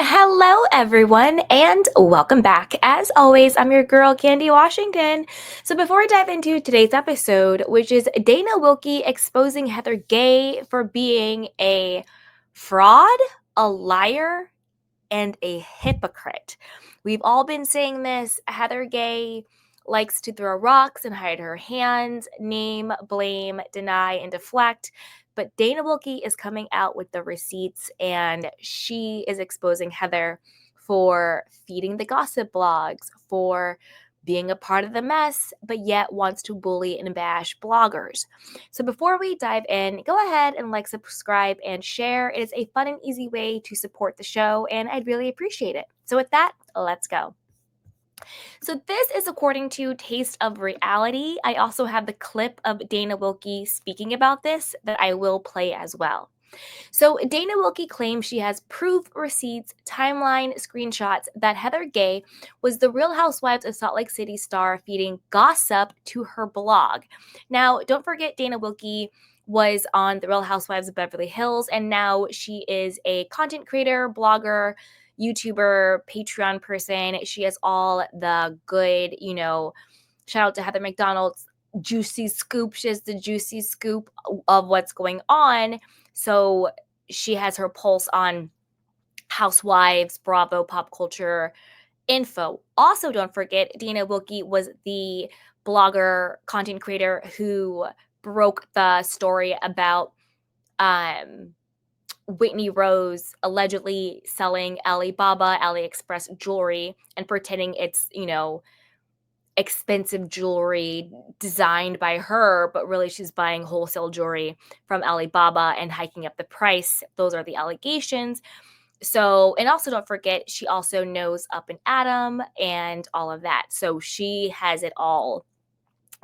Hello, everyone, and welcome back. As always, I'm your girl, Candy Washington. So, before I dive into today's episode, which is Dana Wilkey exposing Heather Gay for being a fraud, a liar, and a hypocrite. We've all been saying this. Heather Gay likes to throw rocks and hide her hands, name, blame, deny, and deflect. But Dana Wilkey is coming out with the receipts and she is exposing Heather for feeding the gossip blogs, for being a part of the mess, but yet wants to bully and bash bloggers. So before we dive in, go ahead and like, subscribe, and share. It is a fun and easy way to support the show, and I'd really appreciate it. So with that, let's go. So this is according to Taste of Reality. I also have the clip of Dana Wilkey speaking about this that I will play as well. So Dana Wilkey claims she has proof, receipts, timeline, screenshots that Heather Gay was the Real Housewives of Salt Lake City star feeding gossip to her blog. Now, don't forget Dana Wilkey was on the Real Housewives of Beverly Hills, and now she is a content creator, blogger, YouTuber, Patreon person. She has all the good, shout out to Heather McDonald's juicy scoop. She has the juicy scoop of what's going on. So she has her pulse on Housewives, Bravo, pop culture info. Also, don't forget, Dana Wilkey was the blogger, content creator who broke the story about Whitney Rose allegedly selling Alibaba, AliExpress jewelry and pretending it's, expensive jewelry designed by her, but really she's buying wholesale jewelry from Alibaba and hiking up the price. Those are the allegations. So, and also don't forget, she also knows Up and Adam and all of that. So she has it all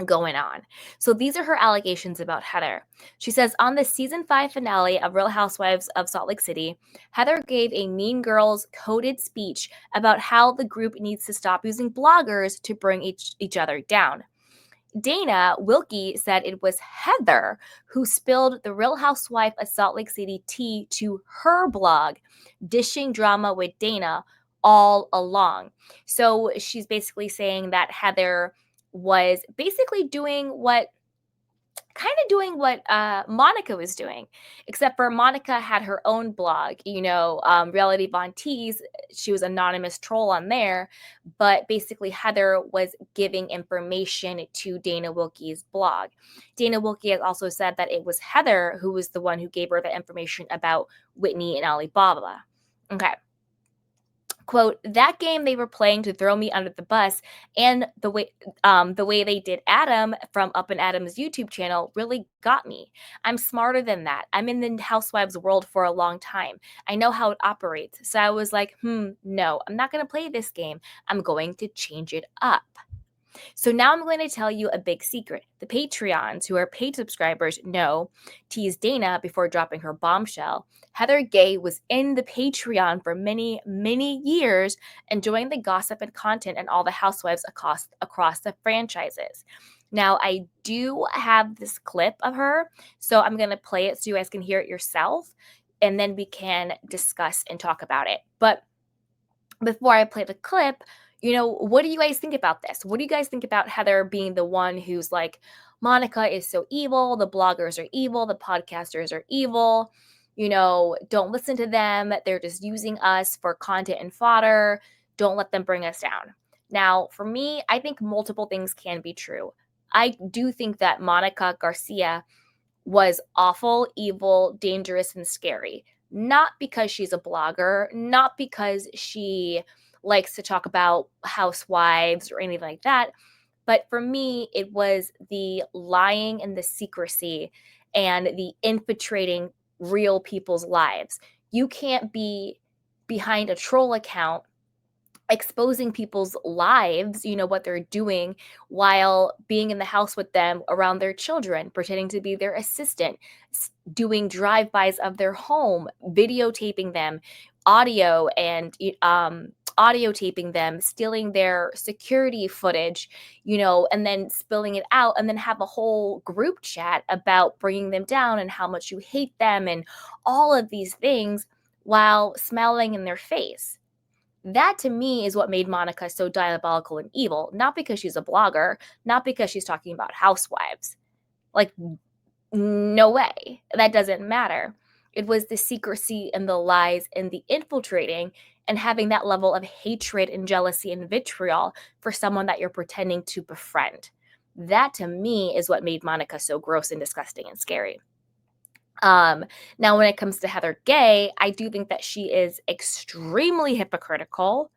going on. So these are her allegations about Heather. She says on the season 5 finale of Real Housewives of Salt Lake City, Heather gave a Mean Girls coded speech about how the group needs to stop using bloggers to bring each other down. Dana Wilkey said it was Heather who spilled the Real Housewife of Salt Lake City tea to her blog, dishing drama with Dana all along. So she's basically saying that Heather was basically doing what Monica was doing, except for Monica had her own blog, Reality Von Tease. She was anonymous troll on there, but basically Heather was giving information to Dana Wilkey's blog. Dana Wilkey has also said that it was Heather who was the one who gave her the information about Whitney and Alibaba. Okay. Quote, that game they were playing to throw me under the bus, and the way they did Adam from Up and Adam's YouTube channel really got me. I'm smarter than that. I'm in the Housewives world for a long time. I know how it operates. So I was like, no, I'm not going to play this game. I'm going to change it up. So now I'm going to tell you a big secret. The Patreons, who are paid subscribers, know, teased Dana before dropping her bombshell. Heather Gay was in the Patreon for many, many years, enjoying the gossip and content and all the housewives across the franchises. Now, I do have this clip of her, so I'm going to play it so you guys can hear it yourself, and then we can discuss and talk about it. But before I play the clip, what do you guys think about this? What do you guys think about Heather being the one who's like, Monica is so evil, the bloggers are evil, the podcasters are evil, don't listen to them. They're just using us for content and fodder. Don't let them bring us down. Now, for me, I think multiple things can be true. I do think that Monica Garcia was awful, evil, dangerous, and scary. Not because she's a blogger, not because she likes to talk about housewives or anything like that. But for me, it was the lying and the secrecy and the infiltrating real people's lives. You can't be behind a troll account exposing people's lives, what they're doing while being in the house with them around their children, pretending to be their assistant, doing drive-bys of their home, videotaping them, audio and audio taping them, stealing their security footage, and then spilling it out, and then have a whole group chat about bringing them down and how much you hate them and all of these things. while smiling in their face. That to me is what made Monica so diabolical and evil, not because she's a blogger, not because she's talking about housewives. Like, no way. That doesn't matter. It was the secrecy and the lies and the infiltrating and having that level of hatred and jealousy and vitriol for someone that you're pretending to befriend. That to me is what made Monica so gross and disgusting and scary. Now, when it comes to Heather Gay, I do think that she is extremely hypocritical,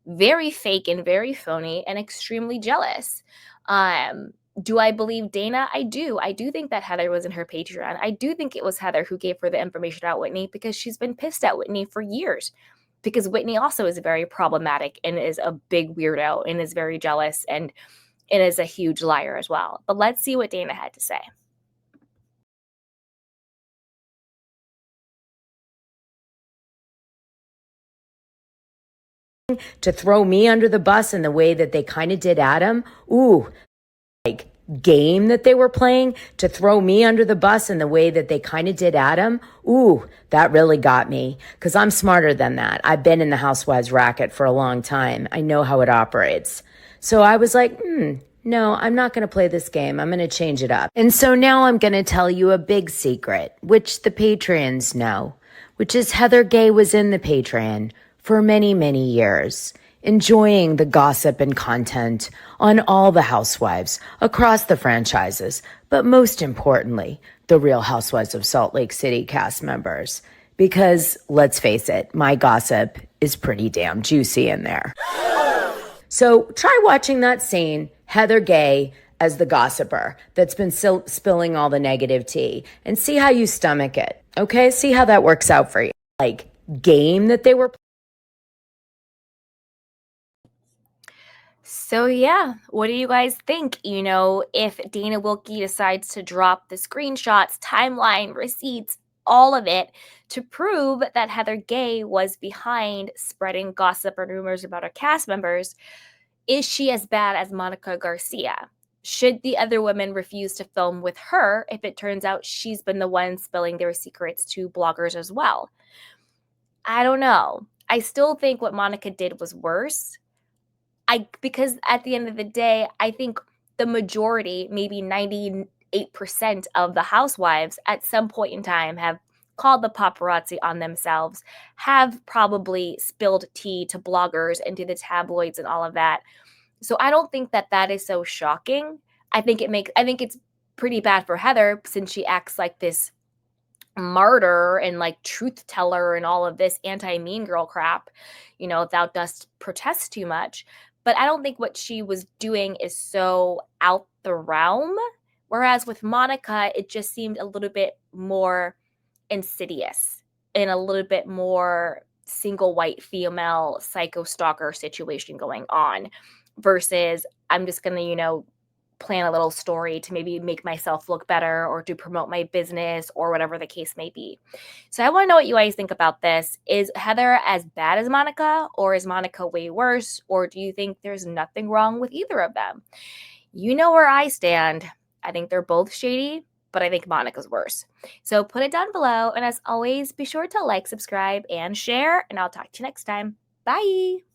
very fake and very phony, and extremely jealous. Do I believe Dana? I do. I do think that Heather was in her Patreon. I do think it was Heather who gave her the information about Whitney because she's been pissed at Whitney for years. Because Whitney also is very problematic and is a big weirdo and is very jealous and is a huge liar as well. But let's see what Dana had to say. To throw me under the bus in the way that they kind of did Adam. Ooh, like game that they were playing to throw me under the bus in the way that they kind of did Adam. Ooh, that really got me because I'm smarter than that. I've been in the housewives racket for a long time. I know how it operates. So I was like, no, I'm not going to play this game. I'm going to change it up. And so now I'm going to tell you a big secret, which the Patreons know, which is Heather Gay was in the Patreon for many, many years, enjoying the gossip and content on all the housewives across the franchises, but most importantly, the Real Housewives of Salt Lake City cast members. Because let's face it, my gossip is pretty damn juicy in there. So try watching that scene, Heather Gay as the gossiper that's been spilling all the negative tea, and see how you stomach it. Okay, see how that works out for you. Like game that they were. So yeah, what do you guys think? If Dana Wilkey decides to drop the screenshots, timeline, receipts, all of it to prove that Heather Gay was behind spreading gossip and rumors about her cast members, is she as bad as Monica Garcia? Should the other women refuse to film with her if it turns out she's been the one spilling their secrets to bloggers as well? I don't know. I still think what Monica did was worse. Because at the end of the day, I think the majority, maybe 98% of the housewives at some point in time have called the paparazzi on themselves, have probably spilled tea to bloggers and to the tabloids and all of that. So I don't think that that is so shocking. I think it's pretty bad for Heather since she acts like this martyr and like truth teller and all of this anti-mean girl crap, thou dost protest too much. But I don't think what she was doing is so out the realm. Whereas with Monica, it just seemed a little bit more insidious and a little bit more single white female psycho stalker situation going on versus I'm just going to, plan a little story to maybe make myself look better or to promote my business or whatever the case may be. So I want to know what you guys think about this. Is Heather as bad as Monica, or is Monica way worse? Or do you think there's nothing wrong with either of them? You know where I stand. I think they're both shady, but I think Monica's worse. So put it down below. And as always, be sure to like, subscribe, and share. And I'll talk to you next time. Bye.